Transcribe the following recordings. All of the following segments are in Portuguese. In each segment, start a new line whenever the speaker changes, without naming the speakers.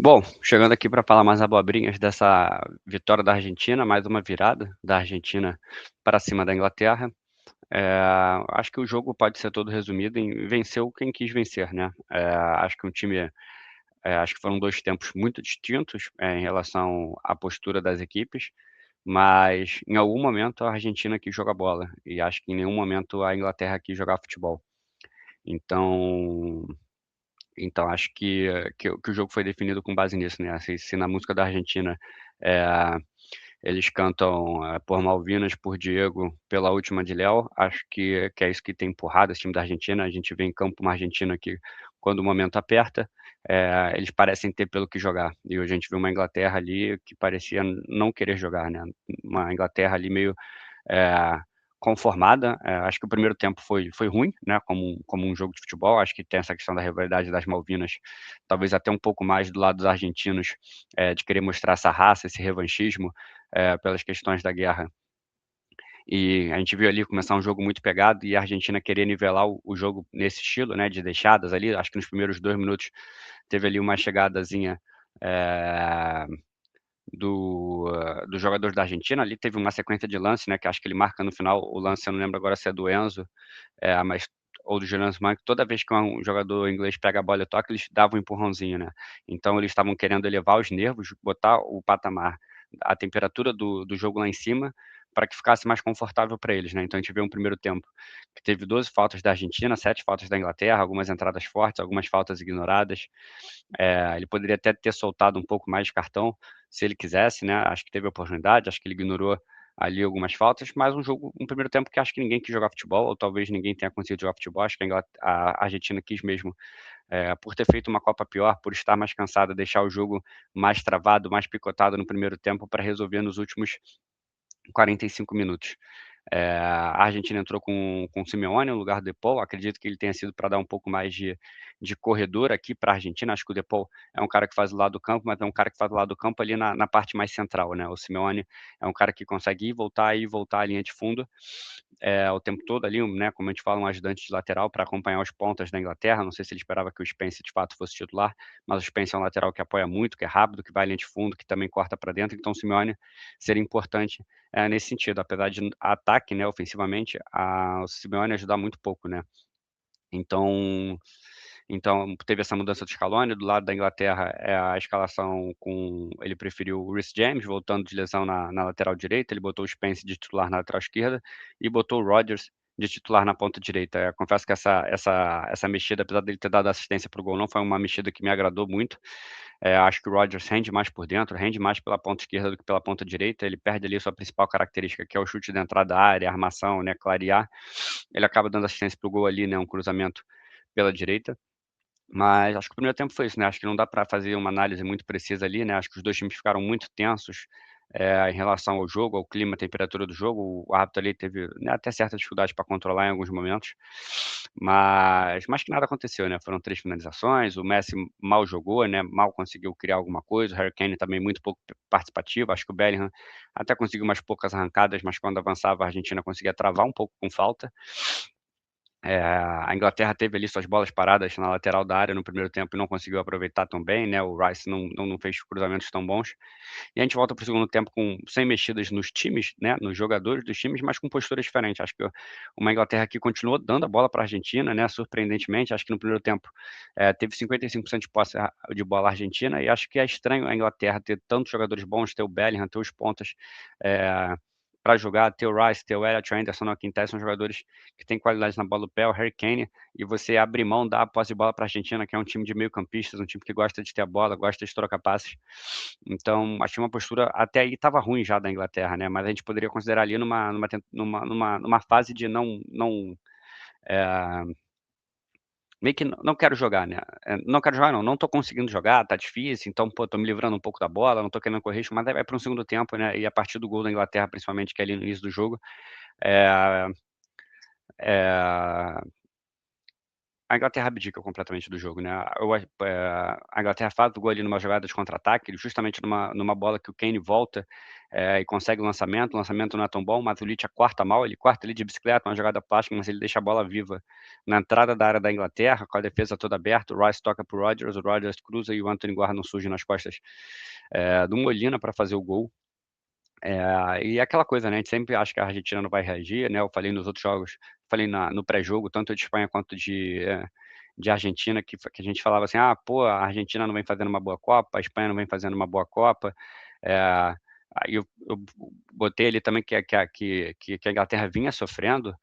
Bom, chegando aqui para falar mais abobrinhas dessa vitória da Argentina, mais uma virada da Argentina para cima da Inglaterra. Acho que o jogo pode ser todo resumido em venceu quem quis vencer, né. Acho que um time acho que foram 2 tempos muito distintos, em relação à postura das equipes, mas em algum momento a Argentina quis jogar bola, e acho que em nenhum momento a Inglaterra quis jogar futebol. Então acho que o jogo foi definido com base nisso, né, se na música da Argentina, eh, eles cantam, por Malvinas, por Diego, pela última de Léo, acho que é isso que tem empurrado esse time da Argentina. A gente vê em campo uma Argentina que, quando o momento aperta, eles parecem ter pelo que jogar. E hoje a gente viu uma Inglaterra ali que parecia não querer jogar, né, uma Inglaterra ali meio eh, conformada. Acho que o primeiro tempo foi ruim, né, como um jogo de futebol. Acho que tem essa questão da rivalidade das Malvinas, talvez até um pouco mais do lado dos argentinos, de querer mostrar essa raça, esse revanchismo, pelas questões da guerra. E a gente viu ali começar um jogo muito pegado e a Argentina querer nivelar o jogo nesse estilo, né, de deixadas ali. Acho que nos primeiros 2 minutos teve ali uma chegadazinha, eh dos jogadores da Argentina. Ali teve uma sequência de lance, né, que acho que ele marca no final o lance, eu não lembro agora se é do Enzo, mas ou do Julian Smith. Toda vez que um jogador inglês pega a bola e toca, eles davam um empurrãozinho, né. Então eles estavam querendo elevar os nervos, botar o patamar, a temperatura do jogo lá em cima, para que ficasse mais confortável para eles, né. Então a gente vê um primeiro tempo que teve 12 faltas da Argentina, 7 faltas da Inglaterra, algumas entradas fortes, algumas faltas ignoradas. Ele poderia até ter soltado um pouco mais de cartão, se ele quisesse, né. Acho que teve oportunidade, acho que ele ignorou ali algumas faltas, mas um primeiro tempo que acho que ninguém quis jogar futebol, ou talvez ninguém tenha conseguido jogar futebol. Acho que a Argentina quis mesmo, por ter feito uma Copa pior, por estar mais cansada, deixar o jogo mais travado, mais picotado no primeiro tempo para resolver nos últimos 45 minutos. A Argentina entrou com o Simeone no lugar do Depol. Acredito que ele tenha sido para dar um pouco mais de corredor aqui para a Argentina. Acho que o Depol é um cara que faz o lado do campo, mas é um cara que faz o lado do campo ali na parte mais central, né. O Simeone é um cara que consegue ir e voltar a linha de fundo, o tempo todo ali, né, como a gente fala, um ajudante de lateral para acompanhar os pontas da Inglaterra. Não sei se ele esperava que o Spence de fato fosse titular, mas o Spence é um lateral que apoia muito, que é rápido, que vai à linha de fundo, que também corta para dentro. Então o Simeone seria importante, nesse sentido. Apesar de ataque, né, ofensivamente, o Simeone ajudar muito pouco, né. Então teve essa mudança do Scaloni. Do lado da Inglaterra, a escalação com ele preferiu o Reece James voltando de lesão na lateral direita. Ele botou o Spence de titular na lateral esquerda e botou o Rodgers de titular na ponta direita. Confesso que essa mexida, apesar dele ter dado assistência para o gol, não foi uma mexida que me agradou muito. Acho que o Rodgers rende mais por dentro, rende mais pela ponta esquerda do que pela ponta direita. Ele perde ali sua principal característica, que é o chute dentro da área, a armação, né, clarear. Ele acaba dando assistência para o gol ali, né, um cruzamento pela direita. Mas acho que o primeiro tempo foi isso, né. Acho que não dá para fazer uma análise muito precisa ali, né. Acho que os 2 times ficaram muito tensos, em relação ao jogo, ao clima, à temperatura do jogo. O árbitro ali teve, né, até certa dificuldade para controlar em alguns momentos, mas que nada aconteceu, né. Foram 3 finalizações. O Messi mal jogou, né, mal conseguiu criar alguma coisa. O Harry Kane também muito pouco participativo. Acho que o Bellingham até conseguiu umas poucas arrancadas, mas quando avançava a Argentina conseguia travar um pouco com falta. A Inglaterra teve ali suas bolas paradas na lateral da área no primeiro tempo e não conseguiu aproveitar tão bem, né. O Rice não fez cruzamentos tão bons. E a gente volta para o segundo tempo sem mexidas nos times, né, nos jogadores dos times, mas com posturas diferentes. Acho que uma Inglaterra que continuou dando a bola para a Argentina, né, surpreendentemente. Acho que no primeiro tempo, teve 55% de posse de bola argentina, e acho que é estranho a Inglaterra ter tantos jogadores bons, ter o Bellingham, ter os pontas, eh, pra jogar, ter o Rice, ter o Elliot Anderson, o Quintez, são jogadores que têm qualidade na bola do pé, o Harry Kane, e você abrir mão, dar a posse de bola para a Argentina, que é um time de meio-campistas, um time que gosta de ter a bola, gosta de trocar passes. Então, achei uma postura até aí estava ruim já da Inglaterra, né, mas a gente poderia considerar ali numa fase de eh, meio que não quero jogar, né. Não quero jogar não tô conseguindo jogar, tá difícil, então, pô, tô me livrando um pouco da bola, não tô querendo correr risco, mas aí vai para um segundo tempo, né, e a partir do gol da Inglaterra, principalmente, que é ali no início do jogo, eh eh A Inglaterra abdica completamente do jogo, né. A Inglaterra faz o gol ali numa jogada de contra-ataque, justamente numa bola que o Kane volta, e consegue o lançamento não é tão bom, o Matuidi corta mal, ele corta ali de bicicleta, uma jogada plástica, mas ele deixa a bola viva na entrada da área da Inglaterra, com a defesa toda aberta, o Rice toca para o Rodgers cruza e o Anthony Gordon surge nas costas, do Molina para fazer o gol. E é aquela coisa, né, a gente sempre acha que a Argentina não vai reagir, né, eu falei nos outros jogos, falei no pré-jogo, tanto de Espanha quanto de Argentina, que a gente falava assim: "Ah, pô, a Argentina não vem fazendo uma boa Copa, a Espanha não vem fazendo uma boa Copa". Aí eu botei ali também que a Inglaterra vinha sofrendo,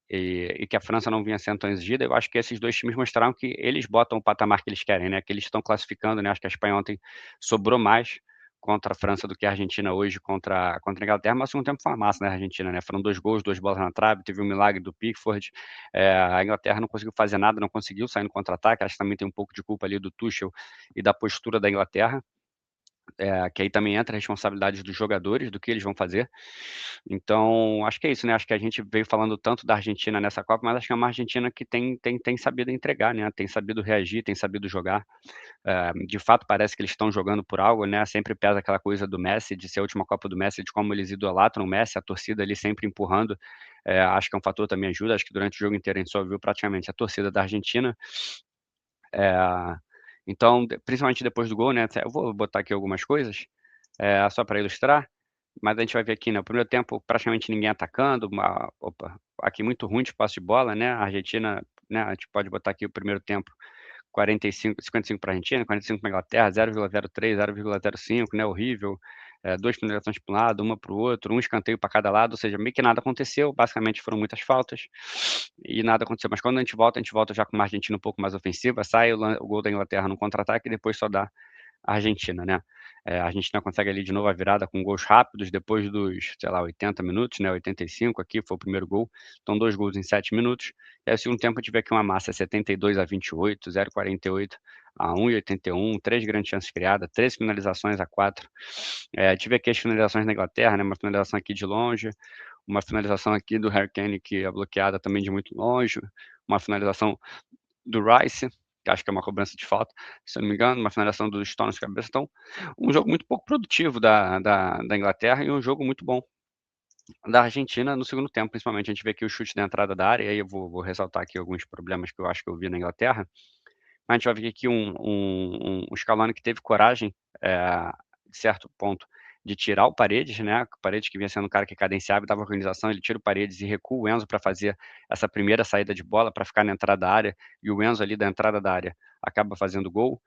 e que a França não vinha sendo tão exigida, eu acho que esses 2 times mostraram que eles botam o patamar que eles querem, né, que eles estão classificando, né, acho que a Espanha ontem sobrou mais contra a França do que a Argentina hoje contra a Inglaterra, mas ao mesmo tempo foi uma massa, né, a Argentina, né, foram 2 gols, 2 bolas na trave, teve um milagre do Pickford, a Inglaterra não conseguiu fazer nada, não conseguiu sair no contra-ataque, acho que também tem um pouco de culpa ali do Tuchel e da postura da Inglaterra, que aí também entra a responsabilidade dos jogadores, do que eles vão fazer. Então, acho que é isso, né, acho que a gente veio falando tanto da Argentina nessa Copa, mas acho que é uma Argentina que tem sabido entregar, né, tem sabido reagir, tem sabido jogar. De fato parece que eles estão jogando por algo, né, sempre pesa aquela coisa do Messi, de ser a última Copa do Messi, de como eles idolatram o Messi, a torcida ali sempre empurrando, acho que é um fator também ajuda, acho que durante o jogo inteiro a gente só viu praticamente a torcida da Argentina. Eh, então, principalmente depois do gol, né, eu vou botar aqui algumas coisas, só para ilustrar, mas a gente vai ver aqui, né, o primeiro tempo praticamente ninguém atacando, aqui muito ruim de posse de bola, né, a Argentina, né, a gente pode botar aqui o primeiro tempo 55 para a Argentina, 45 para a Inglaterra, 0,03, 0,05, né, horrível, 2 finalizações para um lado, uma para o outro, um escanteio para cada lado, ou seja, meio que nada aconteceu, basicamente foram muitas faltas, e nada aconteceu. Mas quando a gente volta já com uma Argentina um pouco mais ofensiva, sai o gol da Inglaterra no contra-ataque e depois só dá a Argentina, né. A Argentina consegue ali de novo a virada com gols rápidos depois dos, sei lá, 80 minutos, né, 85 aqui foi o primeiro gol, então 2 gols em 7 minutos. E aí o segundo tempo a gente vê aqui uma massa 72-28, 0,48-1 e 81, 3 grandes chances criadas, 3 finalizações a 4. A gente vê aqui as finalizações da Inglaterra, né, uma finalização aqui de longe, uma finalização aqui do Harry Kane que é bloqueada também de muito longe, uma finalização do Rice, que acho que é uma cobrança de falta, se eu não me engano, uma finalização do Stones de cabeça, então, um jogo muito pouco produtivo da Inglaterra e um jogo muito bom da Argentina no segundo tempo, principalmente. A gente vê aqui o chute da entrada da área, e aí eu vou ressaltar aqui alguns problemas que eu acho que eu vi na Inglaterra, mas a gente vai ver aqui um Scaloni que teve coragem, de certo ponto, de tirar o Paredes, né, o Paredes que vinha sendo um cara que cadenciava e dava organização, ele tira o Paredes e recua o Enzo para fazer essa primeira saída de bola, para ficar na entrada da área, e o Enzo ali da entrada da área acaba fazendo gol.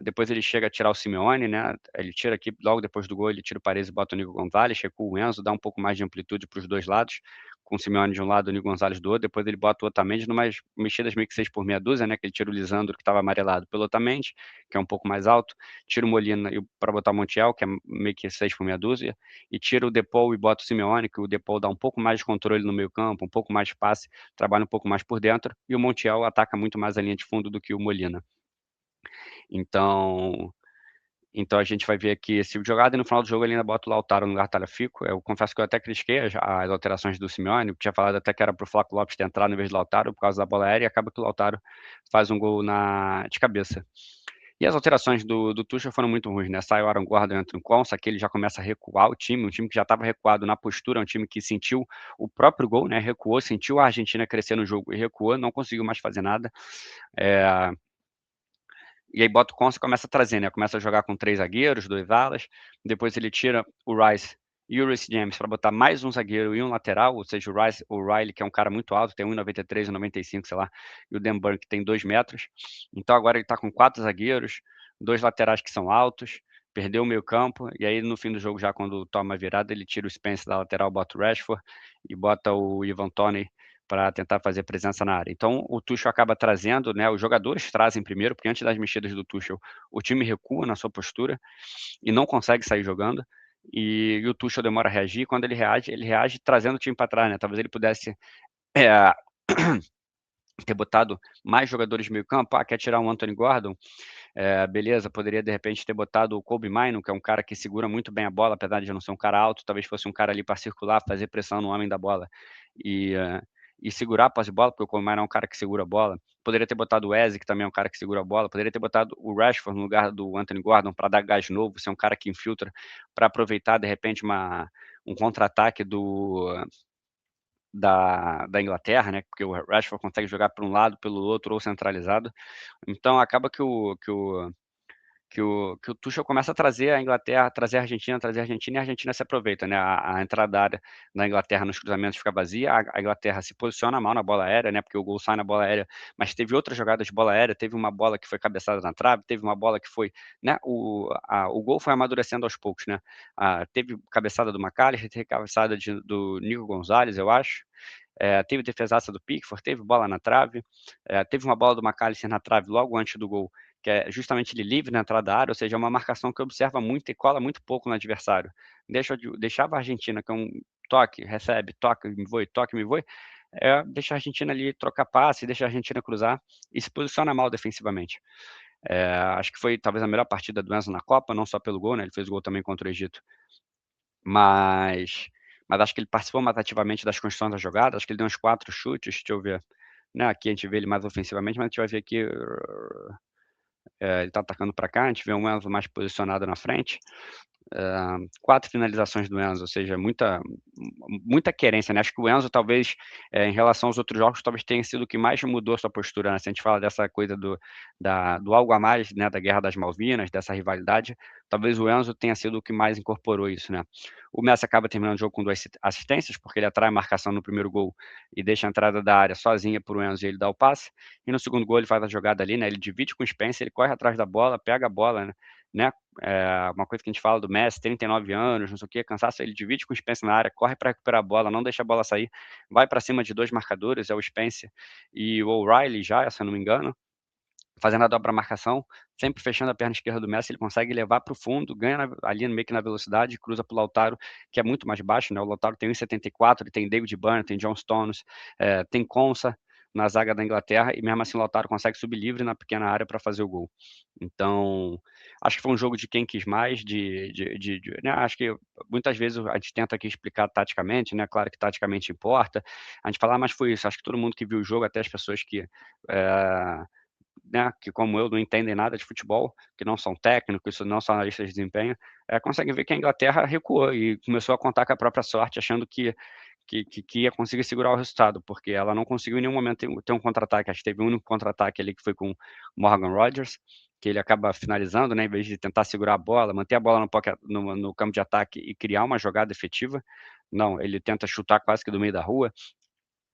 Depois ele chega a tirar o Simeone, né, ele tira aqui, logo depois do gol, ele tira o Paredes e bota o Nico Gonzalez, recua o Enzo, dá um pouco mais de amplitude para os 2 lados, com o Simeone de um lado, o Nico Gonzalez do outro, depois ele bota o Otamendi numas mexidas meio que 6 por meia dúzia, né, que ele tira o Lisandro, que estava amarelado, pelo Otamendi, que é um pouco mais alto, tira o Molina para botar o Montiel, que é meio que 6 por meia dúzia, e tira o Depou e bota o Simeone, que o Depou dá um pouco mais de controle no meio-campo, um pouco mais de passe, trabalha um pouco mais por dentro, e o Montiel ataca muito mais a linha de fundo do que o Molina. Então, a gente vai ver aqui esse tipo de jogada e no final do jogo ele ainda bota o Lautaro no lugar do Tagliafico. Eu confesso que eu até critiquei as alterações do Simeone, tinha falado até que era para o Flaco Lopes ter entrado em vez do Lautaro por causa da bola aérea, e acaba que o Lautaro faz um gol de cabeça. E as alterações do Tuchel foram muito ruins, né, sai o Aaron Gordon, entra o Konsa, que ele já começa a recuar o time, um time que já estava recuado na postura, um time que sentiu o próprio gol, né, recuou, sentiu a Argentina crescer no jogo e recuou, não conseguiu mais fazer nada. E aí bota o Konsa e começa a trazer, né, começa a jogar com 3 zagueiros, 2 alas, depois ele tira o Rice e o Reece James para botar mais um zagueiro e um lateral, ou seja, o Riley, que é um cara muito alto, tem 1,93, 1,95, sei lá, e o Dan Burn, que tem 2 metros. Então agora ele está com 4 zagueiros, 2 laterais que são altos, perdeu o meio-campo, e aí no fim do jogo, já quando toma a virada, ele tira o Spence da lateral, bota o Rashford e bota o Ivan Toney para tentar fazer presença na área. Então o Tuchel acaba trazendo, né, os jogadores trazem primeiro, porque antes das mexidas do Tuchel, o time recua na sua postura e não consegue sair jogando, e o Tuchel demora a reagir, quando ele reage trazendo o time para trás, né, talvez ele pudesse, eh, ter botado mais jogadores de meio campo, quer tirar o Anthony Gordon, beleza, poderia de repente ter botado o Kobe Mainoo, que é um cara que segura muito bem a bola, apesar de não ser um cara alto, talvez fosse um cara ali para circular, fazer pressão no homem da bola e segurar a posse de bola, porque o Kobe Mainoo é um cara que segura a bola. poderia ter botado o Eze, que também é um cara que segura a bola, poderia ter botado o Rashford no lugar do Anthony Gordon para dar gás novo, ser um cara que infiltra, para aproveitar de repente um contra-ataque da Inglaterra, né, porque o Rashford consegue jogar para um lado, pelo outro ou centralizado. Então acaba que o Tuchel começa a trazer a Inglaterra, trazer a Argentina e a Argentina se aproveita, né? A entrada da Inglaterra nos cruzamentos fica vazia, a Inglaterra se posiciona mal na bola aérea, né? Porque o gol sai na bola aérea, mas teve outras jogadas de bola aérea, teve uma bola que foi cabeçada na trave, teve uma bola que foi, né? O gol foi amadurecendo aos poucos, né? Teve cabeçada do McAllister, teve cabeçada do Nico Gonzalez, eu acho. Teve defesaça do Pickford, teve bola na trave, teve uma bola do McAllister na trave logo antes do gol, que é justamente ele livre na entrada da área, ou seja, é uma marcação que observa muito e cola muito pouco no adversário. Deixava a Argentina, que é um toque, recebe, toque, me voe, deixa a Argentina ali trocar passe, deixa a Argentina cruzar e se posiciona mal defensivamente. Acho que foi talvez a melhor partida do Enzo na Copa, não só pelo gol, né? Ele fez gol também contra o Egito. Mas, mas acho que ele participou mais ativamente das construções da jogada, acho que ele deu uns 4 chutes, deixa eu ver. Né, aqui a gente vê ele mais ofensivamente, mas a gente vai ver aqui, ele tá atacando para cá, a gente vê um Enzo mais posicionado na frente. 4 finalizações do Enzo, ou seja, muita querência, né? Acho que o Enzo talvez, em relação aos outros jogos, talvez tenha sido o que mais mudou sua postura, né? Se a gente fala dessa coisa do algo a mais, né, da Guerra das Malvinas, dessa rivalidade, talvez o Enzo tenha sido o que mais incorporou isso, né? O Messi acaba terminando o jogo com 2 assistências, porque ele atrai a marcação no primeiro gol e deixa a entrada da área sozinha para o Enzo e ele dá o passe, e no segundo gol ele faz a jogada ali, né? Ele divide com o Spencer, ele corre atrás da bola, pega a bola, né? Uma coisa que a gente fala do Messi, 39 anos, não sei o que, cansaço, ele divide com o Spencer na área, corre para recuperar a bola, não deixa a bola sair, vai para cima de 2 marcadores, é o Spencer e o O'Reilly já, se eu não me engano, fazendo a dobra marcação, sempre fechando a perna esquerda do Messi, ele consegue levar para o fundo, ganha ali meio que na velocidade, cruza para o Lautaro, que é muito mais baixo, né? O Lautaro tem 1,74, ele tem David Byrne, tem John Stones, tem Konsa na zaga da Inglaterra, e mesmo assim o Lautaro consegue subir livre na pequena área para fazer o gol. Então, acho que foi um jogo de quem quis mais, né? Acho que muitas vezes a gente tenta aqui explicar taticamente, né? Claro que taticamente importa, a gente fala, mas foi isso, acho que todo mundo que viu o jogo, até as pessoas que né, que como eu não entendem nada de futebol, que não são técnicos, não são analistas de desempenho, conseguem ver que a Inglaterra recuou e começou a contar com a própria sorte, achando que ia conseguir segurar o resultado, porque ela não conseguiu em nenhum momento ter um contra-ataque. Acho que teve um único contra-ataque ali que foi com o Morgan Rogers, que ele acaba finalizando, né, em vez de tentar segurar a bola, manter a bola no campo de ataque e criar uma jogada efetiva. Não, ele tenta chutar quase que do meio da rua,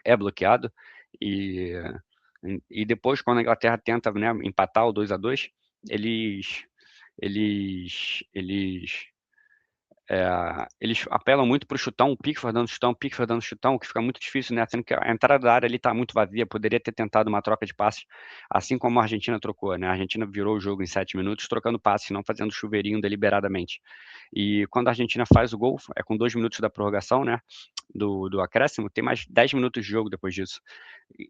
é bloqueado, e depois, quando a Inglaterra tenta, né, empatar o 2-2, eles eles eles apelam muito para o chutão, o Pickford dando chutão, que fica muito difícil, né? Sendo que a entrada da área ali está muito vazia, poderia ter tentado uma troca de passes, assim como a Argentina trocou, né? A Argentina virou o jogo em 7 minutos, trocando passes, não fazendo chuveirinho deliberadamente. E quando a Argentina faz o gol, é com 2 minutos da prorrogação, né? Do acréscimo, tem mais 10 minutos de jogo depois disso.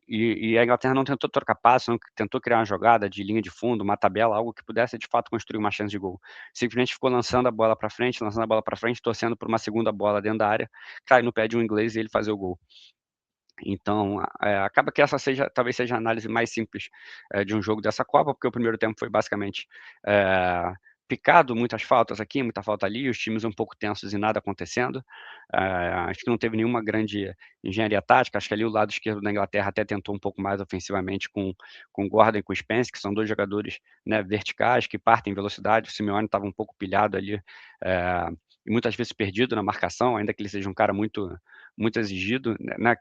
E a Inglaterra não tentou trocar passe, não tentou criar uma jogada de linha de fundo, uma tabela, algo que pudesse de fato construir uma chance de gol. Simplesmente ficou lançando a bola para frente, torcendo por uma segunda bola dentro da área, cai no pé de um inglês e ele fazer o gol. Então, acaba que essa talvez seja a análise mais simples de um jogo dessa Copa, porque o primeiro tempo foi basicamente picado, muitas faltas aqui, muita falta ali, os times um pouco tensos e nada acontecendo. Acho que não teve nenhuma grande engenharia tática, acho que ali o lado esquerdo da Inglaterra até tentou um pouco mais ofensivamente com o Gordon e com o Spence, que são 2 jogadores, né, verticais, que partem em velocidade. O Simeone estava um pouco pilhado ali, e muitas vezes perdido na marcação, ainda que ele seja um cara muito exigido, né,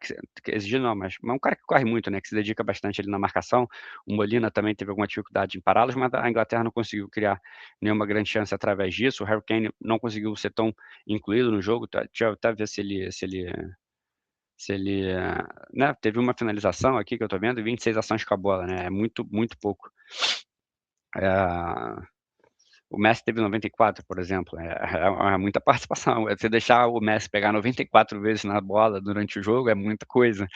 exigido não, mas é um cara que corre muito, né, que se dedica bastante ali na marcação. O Molina também teve alguma dificuldade em pará-los, mas a Inglaterra não conseguiu criar nenhuma grande chance através disso. O Harry Kane não conseguiu ser tão incluído no jogo, deixa eu até ver se ele, né, teve uma finalização aqui que eu tô vendo e 26 ações com a bola, né, é muito, muito pouco. O Messi teve 94, por exemplo, é muita participação. Você deixar o Messi pegar 94 vezes na bola durante o jogo é muita coisa.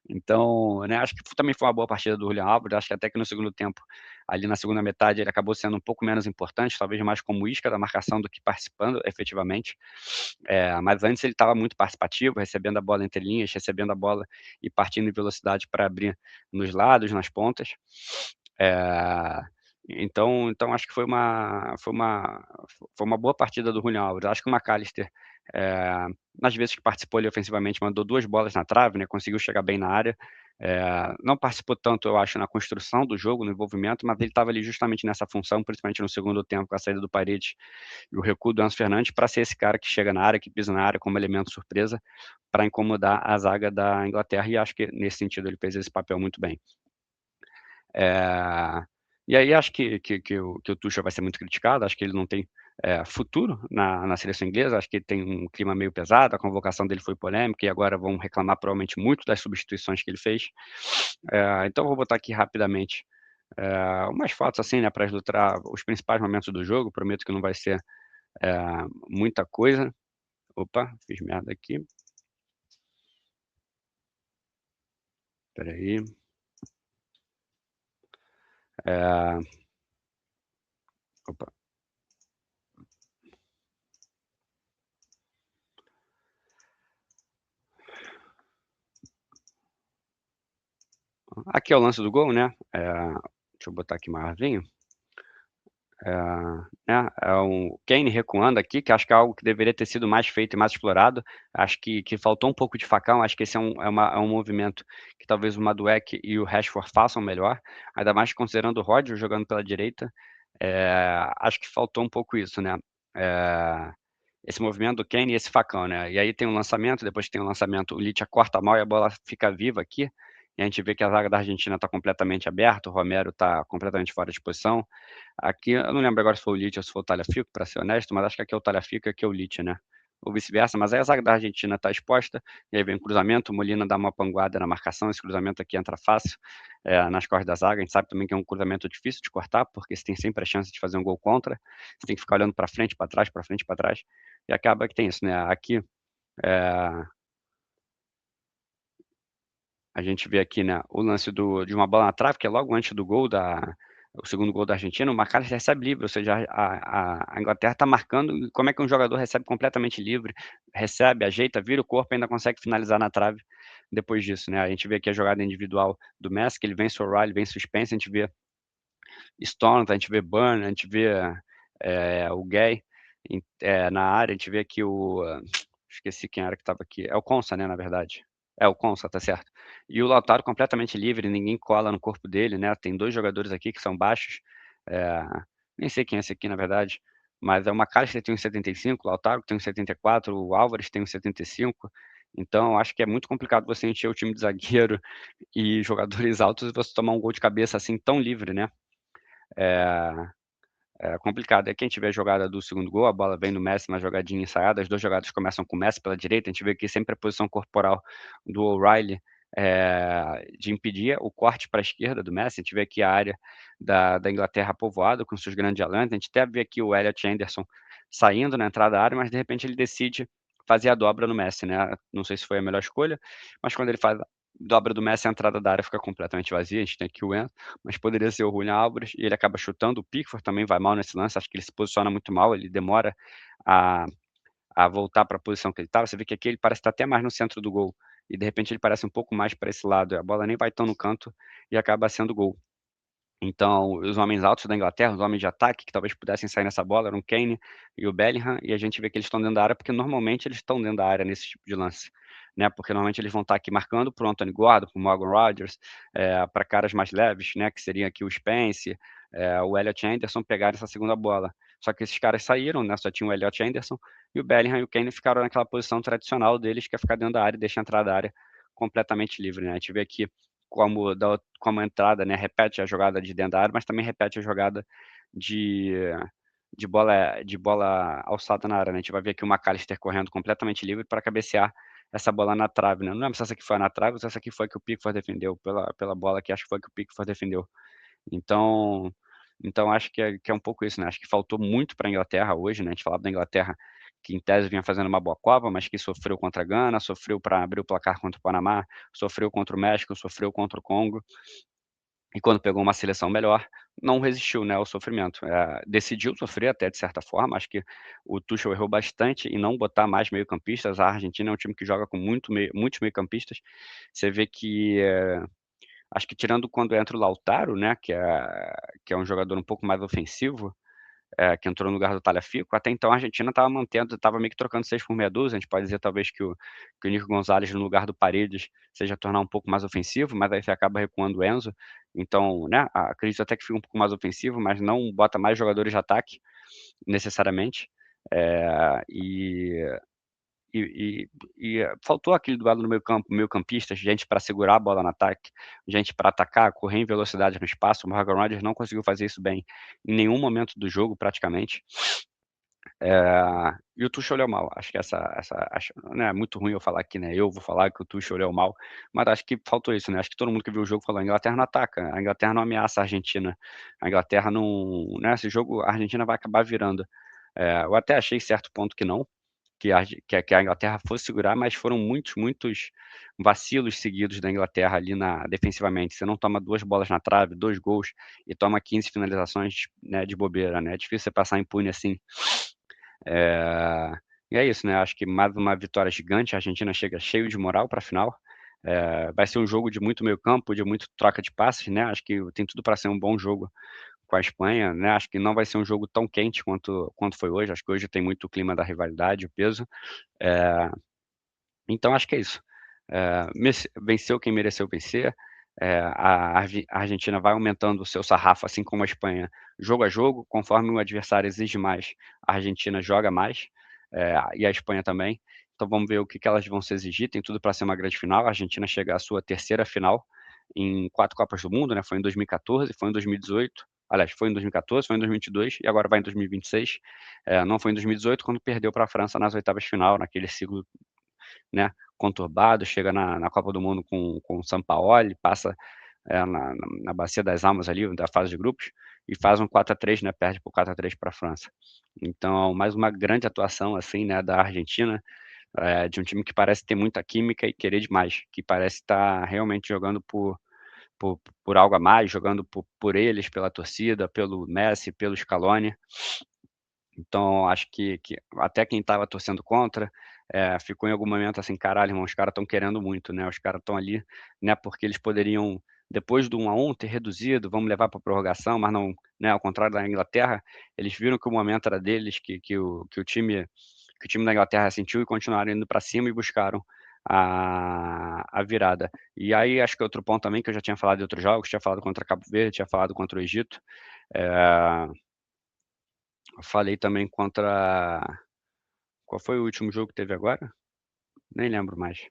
Então, né, acho que também foi uma boa partida do Julián Álvares, acho que até que no segundo tempo ali na segunda metade ele acabou sendo um pouco menos importante, talvez mais como isca da marcação do que participando efetivamente. Mas antes ele estava muito participativo, recebendo a bola entre linhas, recebendo a bola e partindo em velocidade para abrir nos lados, nas pontas. Eh, então acho que foi uma boa partida do Julian Alves. Acho que o McAllister, nas vezes que participou ali ofensivamente, mandou 2 bolas na trave, né, conseguiu chegar bem na área. Não participou tanto, eu acho, na construção do jogo, no envolvimento, mas ele estava ali justamente nessa função, principalmente no segundo tempo, com a saída do Paredes e o recuo do Enzo Fernandes, para ser esse cara que chega na área, que pisa na área como elemento surpresa, para incomodar a zaga da Inglaterra, e acho que nesse sentido ele fez esse papel muito bem. Eh, e aí acho que o Tuchel vai ser muito criticado, acho que ele não tem, futuro na seleção inglesa, acho que ele tem um clima meio pesado, a convocação dele foi polêmica e agora vão reclamar provavelmente muito das substituições que ele fez. Então eu vou botar aqui rapidamente, umas fotos assim, né, para ilustrar os principais momentos do jogo, prometo que não vai ser, muita coisa. Opa, fiz merda aqui. Espera aí. Eh, opa. Aqui é o lance do gol, né, deixa eu botar aqui maiorzinho. O Kane recuando aqui, que acho que é algo que deveria ter sido mais feito e mais explorado. Acho que faltou um pouco de facão, acho que esse é um movimento que talvez o Madueke e o Rashford façam melhor, ainda mais considerando o Rodri jogando pela direita. Acho que faltou um pouco isso, né. Eh, Esse movimento do Kane e esse facão, né. E aí tem um lançamento, depois que tem um lançamento, o Licha corta mal e a bola fica viva aqui, e a gente vê que a zaga da Argentina está completamente aberta, o Romero está completamente fora de posição. Aqui eu não lembro agora se foi o Licha ou se foi o Tagliafico, para ser honesto, mas acho que aqui é o Tagliafico e aqui é o Licha, né, ou vice-versa, mas aí a zaga da Argentina está exposta, e aí vem o cruzamento, o Molina dá uma panguada na marcação, esse cruzamento aqui entra fácil, nas costas da zaga, a gente sabe também que é um cruzamento difícil de cortar, porque você tem sempre a chance de fazer um gol contra, você tem que ficar olhando para frente, para trás, para frente, para trás, e acaba que tem isso, né, aqui, eh, a gente vê aqui, né, o lance de uma bola na trave, que é logo antes do gol o segundo gol da Argentina, o McAllister recebe livre, ou seja, a Inglaterra está marcando, e como é que um jogador recebe completamente livre, recebe, ajeita, vira o corpo e ainda consegue finalizar na trave depois disso, né. A gente vê aqui a jogada individual do Messi, que ele vence o O'Reilly, vence o Spencer, a gente vê Stones, a gente vê Burn, a gente vê, o Gay na área, a gente vê aqui esqueci quem era que estava aqui, é o Konsa, né, na verdade. É o Konsa, tá certo. E o Lautaro completamente livre, ninguém cola no corpo dele, né, tem 2 jogadores aqui que são baixos, eh, nem sei quem é esse aqui na verdade, mas é o McAllister tem 1,75, o Lautaro tem 1,74, o Álvares tem 1,75, então acho que é muito complicado você encher o time de zagueiro e jogadores altos e você tomar um gol de cabeça assim tão livre, né. Eh É complicado. Aqui a gente vê a jogada do segundo gol, a bola vem no Messi na jogadinha ensaiada, as 2 jogadas começam com o Messi pela direita, a gente vê aqui sempre a posição corporal do O'Reilly, de impedir o corte para a esquerda do Messi, a gente vê aqui a área da Inglaterra povoada com seus grandes alantes, a gente até vê aqui o Elliot Anderson saindo na entrada da área, mas de repente ele decide fazer a dobra no Messi, né, não sei se foi a melhor escolha, mas quando ele faz a dobra do Messi, a entrada da área fica completamente vazia, a gente tem aqui o Enzo, mas poderia ser o Julian Álvares, e ele acaba chutando, o Pickford também vai mal nesse lance, acho que ele se posiciona muito mal, ele demora a a voltar para a posição que ele estava, você vê que aqui ele parece estar até mais no centro do gol, e de repente ele parece um pouco mais para esse lado, a bola nem vai tão no canto, e acaba sendo gol. Então, os homens altos da Inglaterra, os homens de ataque que talvez pudessem sair nessa bola eram o Kane e o Bellingham, e a gente vê que eles estão dentro da área, porque normalmente eles estão dentro da área nesse tipo de lance, né, porque normalmente eles vão estar aqui marcando para o Anthony Gordon, para o Morgan Rogers, para caras mais leves, né, que seriam aqui o Spence, o Elliot Anderson pegarem essa segunda bola. Só que esses caras saíram, né, só tinha o Elliot Anderson, e o Bellingham e o Kane ficaram naquela posição tradicional deles, que é ficar dentro da área e deixar entrar da área completamente livre, né. A gente vê aqui como a entrada, né, repete a jogada de dentro da área, mas também repete a jogada de de bola alçada na área, né. A gente vai ver aqui o McAllister correndo completamente livre para cabecear essa bola na trave, né. Não lembro se essa aqui foi na trave ou se essa aqui foi que o Pickford defendeu, pela bola que acho que foi que o Pickford defendeu. Então acho que é um pouco isso, né, acho que faltou muito para a Inglaterra hoje, né, a gente falava da Inglaterra que em tese vinha fazendo uma boa Copa, mas que sofreu contra a Gana, sofreu para abrir o placar contra o Panamá, sofreu contra o México, sofreu contra o Congo. e quando pegou uma seleção melhor, não resistiu, né, ao sofrimento. Decidiu sofrer até de certa forma, acho que o Tuchel errou bastante em não botar mais meio-campistas. A Argentina é um time que joga com muitos meio-campistas. Você vê que, acho que tirando quando entra o Lautaro, né, que é um jogador um pouco mais ofensivo, que entrou no lugar do Tagliafico, até então a Argentina estava meio que trocando 6 por meia dúzia. A gente pode dizer talvez que o Nico Gonzalez no lugar do Paredes seja tornar um pouco mais ofensivo, mas aí você acaba recuando o Enzo. Então, né, acredito até que fica um pouco mais ofensivo, mas não bota mais jogadores de ataque necessariamente. Eh, e faltou aquele duelo no meio campo, meio-campistas, gente para segurar a bola no ataque, gente para atacar, correr em velocidade no espaço. O Morgan Rodgers não conseguiu fazer isso bem em nenhum momento do jogo, praticamente. E o Tuchel olhou mal. Acho que acho, né, é muito ruim eu falar aqui, né, eu vou falar que o Tuchel olhou mal, mas acho que faltou isso, né. Acho que todo mundo que viu o jogo falou: "A Inglaterra não ataca, a Inglaterra não ameaça a Argentina, a Inglaterra não, né, esse jogo a Argentina vai acabar virando". Eu até achei certo ponto que não, que a Inglaterra fosse segurar, mas foram muitos vacilos seguidos da Inglaterra ali defensivamente. Você não toma 2 bolas na trave, 2 gols e toma 15 finalizações, né, de bobeira, né. É difícil você passar impune assim. Eh, e é isso, né, acho que mais uma vitória gigante. A Argentina chega cheio de moral para a final. Vai ser um jogo de muito meio campo, de muito troca de passes, né. Acho que tem tudo para ser um bom jogo com a Espanha, né. Acho que não vai ser um jogo tão quente quanto foi hoje. Acho que hoje tem muito o clima da rivalidade, o peso. Eh, então acho que é isso. Venceu quem mereceu vencer. A Argentina vai aumentando o seu sarrafo, assim como a Espanha, jogo a jogo. Conforme o adversário exige mais, a Argentina joga mais, e a Espanha também. Então vamos ver o que elas vão se exigir. Tem tudo para ser uma grande final. A Argentina chega à sua terceira final em 4 Copas do Mundo, né. Foi em 2014, foi em 2018. Aliás, foi em 2014, foi em 2022 e agora vai em 2026. Não foi em 2018, quando perdeu para a França nas oitavas de final, naquele ciclo, né, conturbado. Chega na Copa do Mundo com o Sampaoli, passa, na bacia das almas ali, da fase de grupos, e faz um 4-3, né, perde por 4-3 para a França. Então, mais uma grande atuação, assim, né, da Argentina, de um time que parece ter muita química e querer demais, que parece estar realmente jogando por algo a mais, jogando por eles, pela torcida, pelo Messi, pelo Scaloni. Então acho que até quem estava torcendo contra, ficou em algum momento assim: "Caralho, irmão, os caras estão querendo muito, né, os caras estão ali, né, porque eles poderiam, depois do 1-1, ter reduzido, vamos levar pra prorrogação", mas não, né, ao contrário da Inglaterra, eles viram que o momento era deles, que o time da Inglaterra sentiu e continuaram indo pra cima e buscaram a virada. E aí acho que outro ponto também, que eu já tinha falado em outros jogos, tinha falado contra Cabo Verde, tinha falado contra o Egito, eh falei também contra, qual foi o último jogo que teve agora? Nem lembro mais.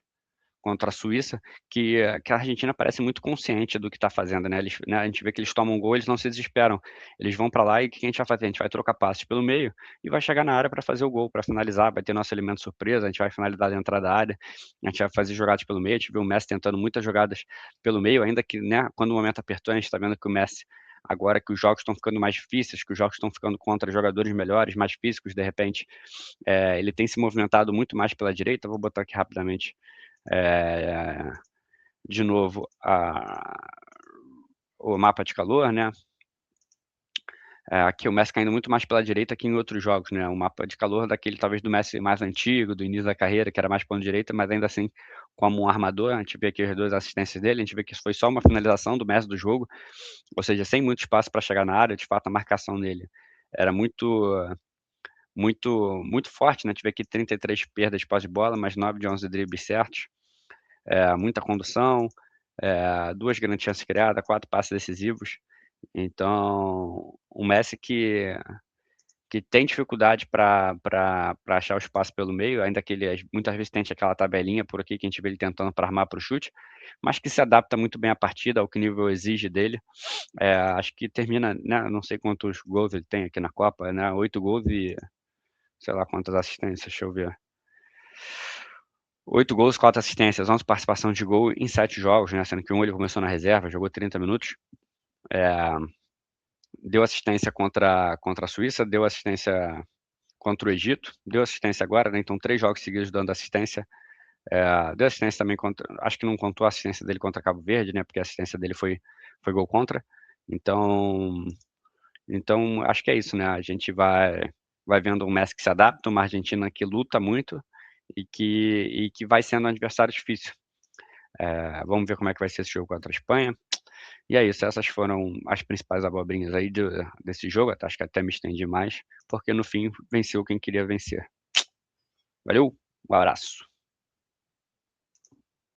Contra a Suíça, que a Argentina parece muito consciente do que está fazendo, né. Eles, né, a gente vê que eles tomam um gol, eles não se desesperam. Eles vão para lá e o que que a gente vai fazer? A gente vai trocar passes pelo meio e vai chegar na área para fazer o gol, para finalizar. Vai ter nosso elemento surpresa, a gente vai finalizar dentro da área, a gente vai fazer jogadas pelo meio. A gente viu o Messi tentando muitas jogadas pelo meio, ainda que, né, quando o momento apertou, a gente está vendo que o Messi, agora que os jogos estão ficando mais difíceis, que os jogos estão ficando contra jogadores melhores, mais físicos, de repente, ele tem se movimentado muito mais pela direita. Vou botar aqui rapidamente, eh, de novo, o mapa de calor, né. Aqui o Messi caindo muito mais pela direita que em outros jogos, né. O mapa de calor daquele talvez do Messi mais antigo, do início da carreira, que era mais ponta direita, mas ainda assim como um armador. A gente vê aqui as 2 assistências dele, a gente vê que isso foi só uma finalização do Messi do jogo, ou seja, sem muito espaço para chegar na área. De fato, a marcação dele era muito forte, né. A gente vê aqui 33 perdas de posse de bola, mas 9 de 11 dribles certos, muita condução, 2 grandes chances criadas, 4 passes decisivos. Então, o Messi que tem dificuldade para achar o espaço pelo meio, ainda que ele muitas vezes tente aquela tabelinha por aqui, que a gente vê ele tentando para armar para o chute, mas que se adapta muito bem à partida, ao que o nível exige dele. Acho que termina, né, não sei quantos gols ele tem aqui na Copa, né, 8 gols e sei lá quantas assistências, deixa eu ver. 8 gols, 4 assistências, 11 participação de gol em 7 jogos, né, sendo que um ele começou na reserva, jogou 30 minutos. Eh, Deu assistência contra a Suíça, deu assistência contra o Egito, deu assistência agora, né, então 3 jogos seguidos dando assistência. Deu assistência também contra, acho que não contou a assistência dele contra Cabo Verde, né, porque a assistência dele foi foi gol contra. Então acho que é isso, né, a gente vai vendo um Messi que se adapta, uma Argentina que luta muito e que vai sendo um adversário difícil. Vamos ver como é que vai ser esse jogo contra a Espanha. E é isso, essas foram as principais abobrinhas aí desse jogo, acho que até me estendi mais, porque no fim venceu quem queria vencer. Valeu, um abraço.